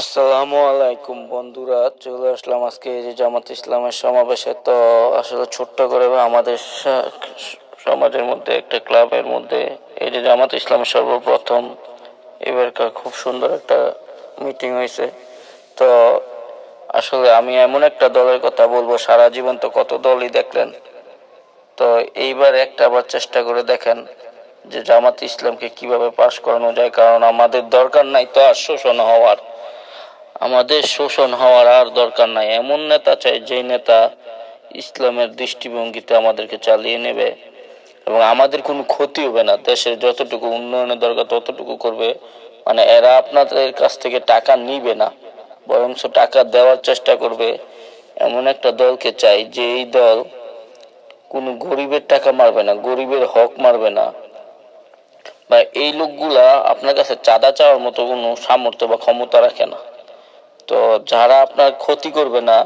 আসসালামু আলাইকুম বন্ধুরা, চলে আসলাম আজকে এই যে জামাত ইসলামের সমাবেশে। তো আসলে ছোট্ট করে আমাদের সমাজের মধ্যে একটা ক্লাবের মধ্যে এই যে জামাত ইসলামের সর্বপ্রথম এবারকার খুব সুন্দর একটা মিটিং হয়েছে। তো আসলে আমি এমন একটা দলের কথা বলবো, সারা জীবন তো কত দলই দেখলেন, তো এইবার একটা আবার চেষ্টা করে দেখেন যে জামাত ইসলামকে কিভাবে পাশ করানো যায়। কারণ আমাদের দরকার নাই তো আর শোষণ হওয়ার আর দরকার নাই। এমন নেতা চাই যে নেতা ইসলামের দৃষ্টিভঙ্গিতে আমাদেরকে চালিয়ে নেবে এবং আমাদের কোনো ক্ষতি হবে না, দেশের যতটুকু উন্নয়নের দরকার ততটুকু করবে। মানে এরা আপনাদের কাছ থেকে টাকা নিবে না, বরঞ্চ টাকা দেওয়ার চেষ্টা করবে। এমন একটা দলকে চাই যে এই দল কোনো গরিবের টাকা মারবে না, গরিবের হক মারবে না, বা এই লোকগুলা আপনার কাছে চাঁদা চাওয়ার মতো কোনো সামর্থ্য বা ক্ষমতা রাখে না। তো যারা আপনার ক্ষতি করবে না,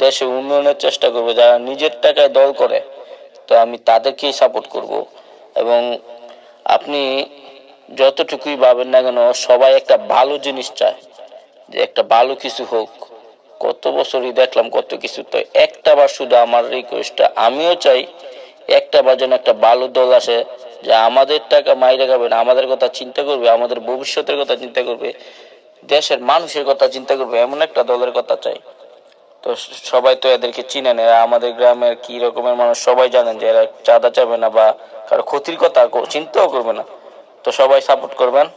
দেশে উন্নয়নের চেষ্টা করবে, যারা নিজের টাকায় দল করে, তো আমি তাদেরকেই সাপোর্ট করব। এবং আপনি যতটুকুই ভাবেন না কেন, সবাই একটা ভালো জিনিস চায়, যে একটা ভালো কিছু হোক। কত বছরই দেখলাম কত কিছু, তো একটা বার শুধু আমার রিকোয়েস্টটা, আমিও চাই একটা বার যেন একটা ভালো দল আসে, যে আমাদের টাকা মাইরে খাবে না, আমাদের কথা চিন্তা করবে, আমাদের ভবিষ্যতের কথা চিন্তা করবে, দেশের মানুষের কথা চিন্তা করবে, এমন একটা দলের কথা চাই। তো সবাই তো এদেরকে চিনেন, এরা আমাদের গ্রামের কি রকমের মানুষ সবাই জানেন, যে এরা চাঁদা চাবে না বা কারো ক্ষতির কথা চিন্তাও করবে না। তো সবাই সাপোর্ট করবেন।